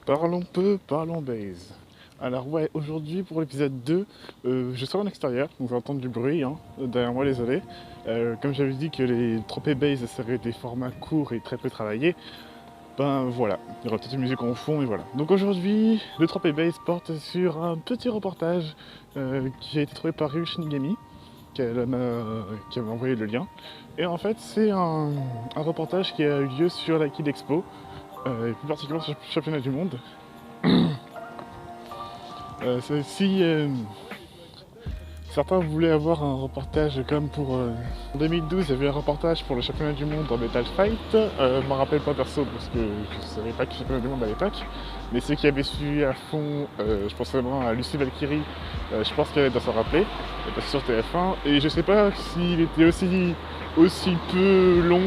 Parlons peu, parlons base. Alors ouais, aujourd'hui pour l'épisode 2, je sors en extérieur, donc vous allez entendre du bruit, hein, derrière moi désolé. Comme j'avais dit que les tropées base seraient des formats courts et très peu travaillés, ben voilà, il y aura peut-être une musique en fond et voilà. Donc aujourd'hui, le tropé base porte sur un petit reportage qui a été trouvé par Ryu Shinigami, qui m'a envoyé le lien. Et en fait c'est un reportage qui a eu lieu sur la Kid Expo, et plus particulièrement sur le championnat du monde. Si certains voulaient avoir un reportage comme en 2012, il y avait un reportage pour le championnat du monde en Metal Fight. Je m'en rappelle pas perso parce que je ne savais pas que le championnat du monde à l'époque. Mais ceux qui avaient suivi à fond, je pense vraiment à Lucie Valkyrie, je pense qu'elle doit s'en rappeler. Elle passait sur TF1 et je sais pas s'il était aussi peu long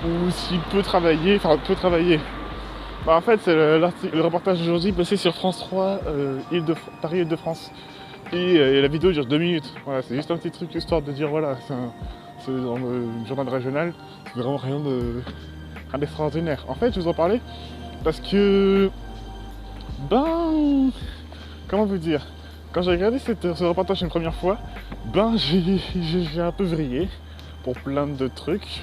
ou si peu travaillé, enfin peu travaillé. Bah en fait, c'est le reportage d'aujourd'hui passé sur France 3, Paris-Île-de-France. Et la vidéo dure 2 minutes. Voilà, c'est juste un petit truc histoire de dire voilà, c'est dans le journal régional, c'est vraiment rien d'extraordinaire. En fait, je vous en parlais parce que, comment vous dire, quand j'ai regardé ce reportage une première fois, j'ai un peu vrillé pour plein de trucs.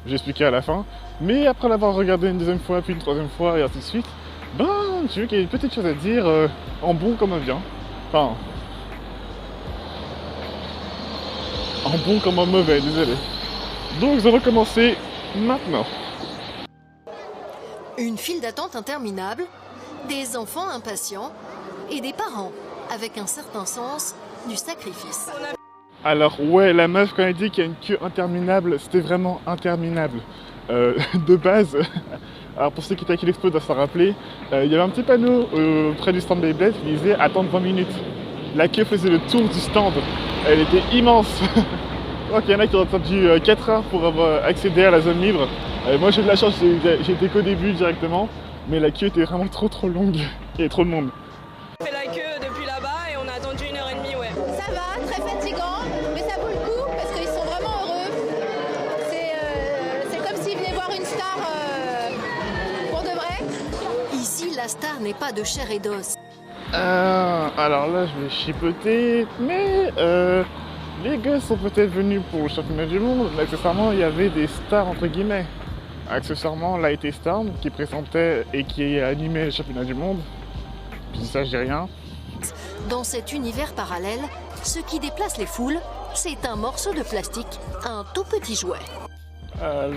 J'ai expliqué à la fin, mais après l'avoir regardé une deuxième fois, puis une troisième fois, et ainsi de suite, j'ai vu qu'il y a une petite chose à dire, en bon comme en bien. Enfin, en bon comme en mauvais, désolé. Donc, nous allons commencer maintenant. Une file d'attente interminable, des enfants impatients et des parents avec un certain sens du sacrifice. Alors ouais, la meuf quand elle dit qu'il y a une queue interminable, c'était vraiment interminable. De base, alors pour ceux qui étaient à l'Expo doivent s'en rappeler, il y avait un petit panneau près du stand Beyblade qui disait attendre 20 minutes. La queue faisait le tour du stand, elle était immense. Donc il y en a qui ont attendu 4 heures pour avoir accédé à la zone libre. Moi j'ai de la chance, j'ai été qu'au début directement, mais la queue était vraiment trop longue, il y avait trop de monde. On fait la queue depuis là-bas et on a attendu 1h30, ouais. Ça va, très fatigant, mais ça vaut le coup parce qu'ils sont vraiment heureux. C'est comme s'ils venaient voir une star pour de vrai. Ici, la star n'est pas de chair et d'os. Alors là je vais chipoter, mais les gars sont peut-être venus pour le championnat du monde, mais accessoirement il y avait des stars entre guillemets. Accessoirement Light Storm qui présentait et qui animait le championnat du monde. Puis ça je dis rien. Dans cet univers parallèle, ce qui déplace les foules, c'est un morceau de plastique, un tout petit jouet.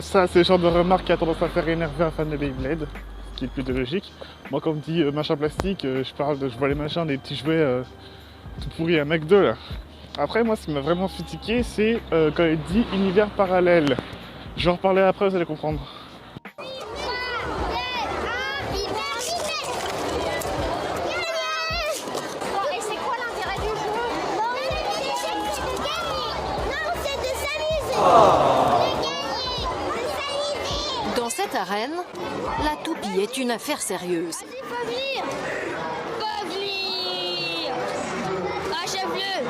Ça c'est le genre de remarque qui a tendance à faire énerver un fan de Beyblade, ce qui est plutôt logique. Moi quand on me dit machin plastique, je vois les machins, des petits jouets tout pourris à McDo là. Après moi ce qui m'a vraiment fatigué c'est quand il dit univers parallèle. Je vais en reparler après, vous allez comprendre. Et c'est quoi l'intérêt du jeu? Non, c'est de s'amuser. Dans cette arène, la toupie est une affaire sérieuse. Il faut venir. Faut venir. Achève-le.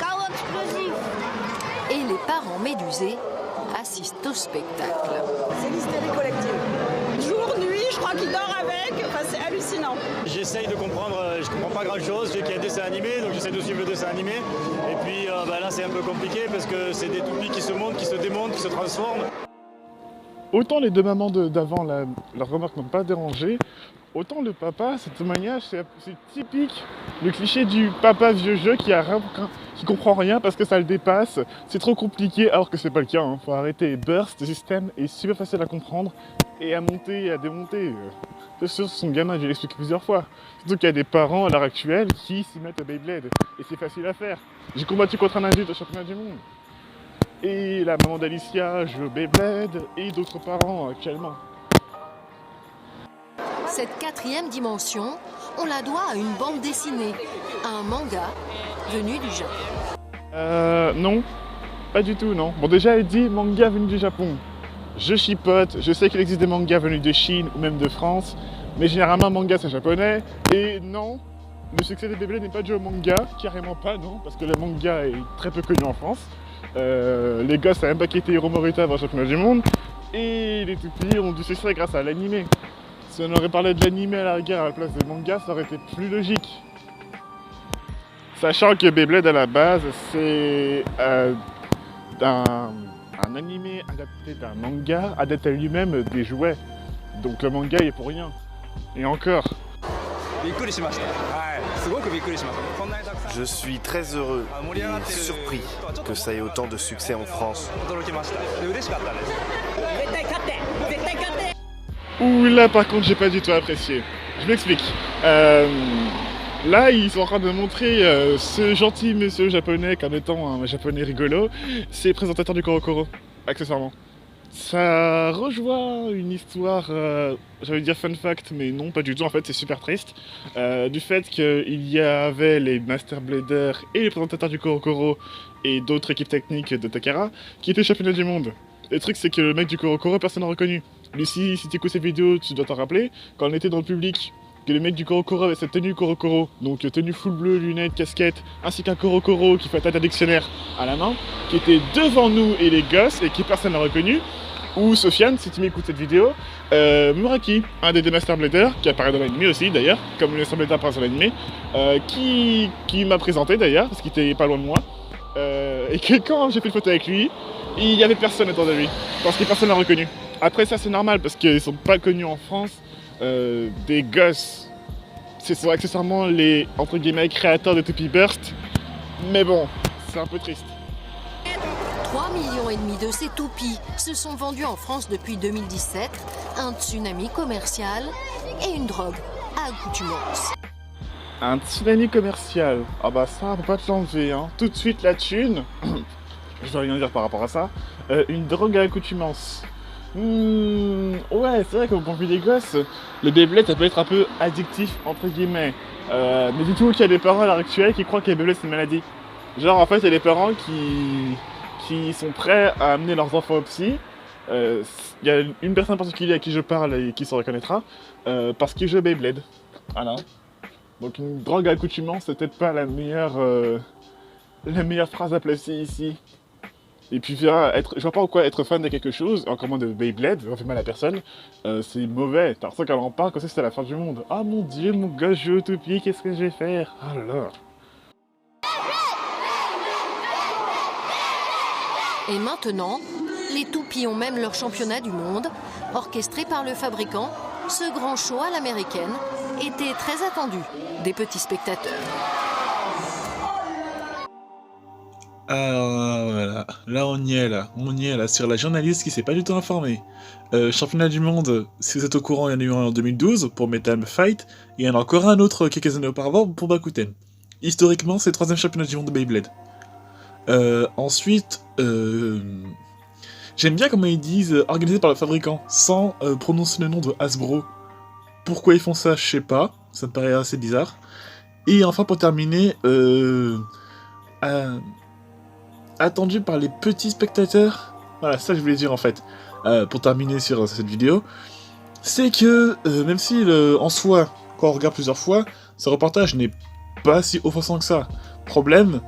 Chaos explosif. Et les parents médusés assistent au spectacle. C'est l'hystérie collective. Jour, nuit, je crois qu'il dort avec. Enfin, c'est hallucinant. J'essaye de comprendre, je comprends pas grand chose, je sais qu'il y a un dessin animé, donc j'essaie de suivre le dessin animé. Et puis là c'est un peu compliqué parce que c'est des toupies qui se montent, qui se démontent, qui se transforment. Autant les deux mamans d'avant, leurs remarques n'ont pas dérangé, autant le papa, ce témoignage, c'est typique. Le cliché du papa vieux jeu qui comprend rien parce que ça le dépasse, c'est trop compliqué, alors que c'est pas le cas. Hein. Faut arrêter. Burst, le système est super facile à comprendre et à monter et à démonter. C'est sûr, son gamin, je l'ai expliqué plusieurs fois. Surtout qu'il y a des parents à l'heure actuelle qui s'y mettent à Beyblade et c'est facile à faire. J'ai combattu contre un adulte au championnat du monde. Et la maman d'Alicia joue au Beyblade et d'autres parents actuellement. Cette quatrième dimension, on la doit à une bande dessinée, un manga venu du Japon. Non, pas du tout, non. Bon, déjà, elle dit manga venu du Japon. Je chipote, je sais qu'il existe des mangas venus de Chine ou même de France, mais généralement, manga c'est japonais. Et non, le succès de Beyblade n'est pas dû au manga, carrément pas, non, parce que le manga est très peu connu en France. Les gosses n'ont même pas quitté Hiro Morita avant le championnat du monde. Et les toupies ont du succès grâce à l'animé. Si on aurait parlé de l'anime à la rigueur à la place des mangas, ça aurait été plus logique. Sachant que Beyblade à la base, c'est un animé adapté d'un manga, adapté à lui-même des jouets. Donc le manga il est pour rien. Et encore. Je suis très heureux et surpris que ça ait autant de succès en France. Ouh là par contre j'ai pas du tout apprécié. Je m'explique. Là ils sont en train de montrer ce gentil monsieur japonais comme étant un japonais rigolo. C'est le présentateur du Korokoro, accessoirement. Ça rejoint une histoire, j'allais dire fun fact, mais non, pas du tout, en fait, c'est super triste. Du fait qu'il y avait les Master Bladers et les présentateurs du Korokoro et d'autres équipes techniques de Takara qui étaient championnats du monde. Le truc, c'est que le mec du Korokoro, personne n'a reconnu. Lucie, si tu écoutes ces vidéos, tu dois t'en rappeler, quand on était dans le public, que le mec du Korokoro avait cette tenue Korokoro, donc tenue full bleu, lunettes, casquette, ainsi qu'un Korokoro qui fait un dictionnaire à la main, qui était devant nous et les gosses et qui personne n'a reconnu. Ou Sofiane, si tu m'écoutes cette vidéo, Muraki, un des deux Master Bladers, qui apparaît dans l'anime aussi d'ailleurs, comme le Master Blader apparaît dans l'anime, qui m'a présenté d'ailleurs, parce qu'il était pas loin de moi, et que quand j'ai fait une photo avec lui, il y avait personne autour de lui, parce que personne l'a reconnu. Après ça c'est normal, parce qu'ils sont pas connus en France, des gosses, ce sont accessoirement les, entre guillemets, créateurs de Toupee Burst, mais bon, c'est un peu triste. 3,5 millions de ces toupies se sont vendus en France depuis 2017, un tsunami commercial et une drogue à accoutumance. Un tsunami commercial, ah bah ça on peut pas te l'enlever, hein. Tout de suite la thune, je dois rien dire par rapport à ça, une drogue à accoutumance. Ouais, c'est vrai qu'au point de vue des gosses, le Beyblade ça peut être un peu addictif entre guillemets. Mais du tout qu'il y a des parents à l'heure actuelle qui croient que le Beyblade c'est une maladie. Genre en fait il y a des parents qui sont prêts à amener leurs enfants au psy. Il y a une personne en particulier à qui je parle et qui se reconnaîtra, parce qu'il joue à Beyblade. Voilà. Donc une drogue à accoutumance c'est peut-être pas la meilleure phrase à placer ici. Et puis je vois pas en quoi être fan de quelque chose, encore moins de Beyblade, ça fait mal à personne, c'est mauvais. T'as l'impression qu'elle en parle comme si c'était la fin du monde. Ah mon dieu, mon gosse joue au toupie, qu'est-ce que je vais faire? Ah là là. Et maintenant, les toupies ont même leur championnat du monde, orchestré par le fabricant. Ce grand show à l'américaine était très attendu des petits spectateurs. Alors voilà, là on y est là, sur la journaliste qui s'est pas du tout informée. Championnat du monde, si vous êtes au courant, il y en a eu un en 2012 pour Metal Fight, et il y en a encore un autre quelques années auparavant pour Bakuten. Historiquement, c'est le 3e championnat du monde de Beyblade. Ensuite, j'aime bien comment ils disent organisé par le fabricant, sans prononcer le nom de Hasbro. Pourquoi ils font ça, je sais pas, ça me paraît assez bizarre. Et enfin, pour terminer, attendu par les petits spectateurs, voilà, ça que je voulais dire en fait, pour terminer sur cette vidéo, c'est que, même si en soi, quand on regarde plusieurs fois, ce reportage n'est pas si offensant que ça. Problème,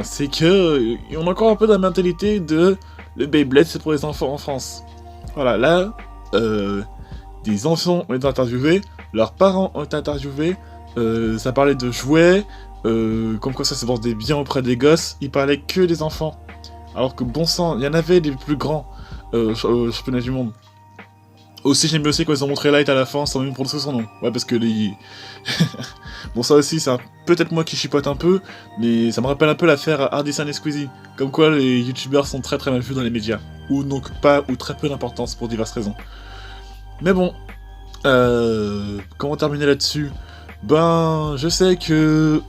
c'est que on a encore un peu la mentalité de le Beyblade c'est pour les enfants en France. Voilà, là, des enfants ont été interviewés, leurs parents ont été interviewés, ça parlait de jouets, comme quoi ça se vendait bien auprès des gosses, il parlait que des enfants. Alors que bon sang, il y en avait des plus grands championnats du monde. Aussi, j'aime bien aussi quand ils ont montré Light à la fin sans même prononcer son nom. Ouais, parce que les... bon, ça aussi, c'est peut-être moi qui chipote un peu, mais ça me rappelle un peu l'affaire Hardison et Squeezie. Comme quoi, les youtubeurs sont très très mal vus dans les médias. Ou donc pas, ou très peu d'importance pour diverses raisons. Mais bon, comment terminer là-dessus? Je sais que...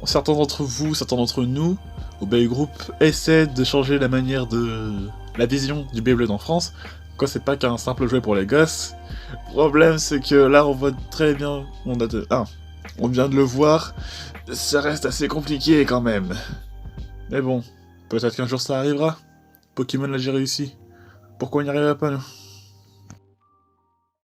certains d'entre vous, certains d'entre nous, au Bay Group, essaient de changer la manière de... la vision du Beyblade en France. Quoi, c'est pas qu'un simple jouet pour les gosses. Le problème, c'est que là, on voit très bien... on vient de le voir, ça reste assez compliqué quand même. Mais bon, peut-être qu'un jour ça arrivera. Pokémon l'a déjà réussi. Pourquoi on n'y arriverait pas, nous?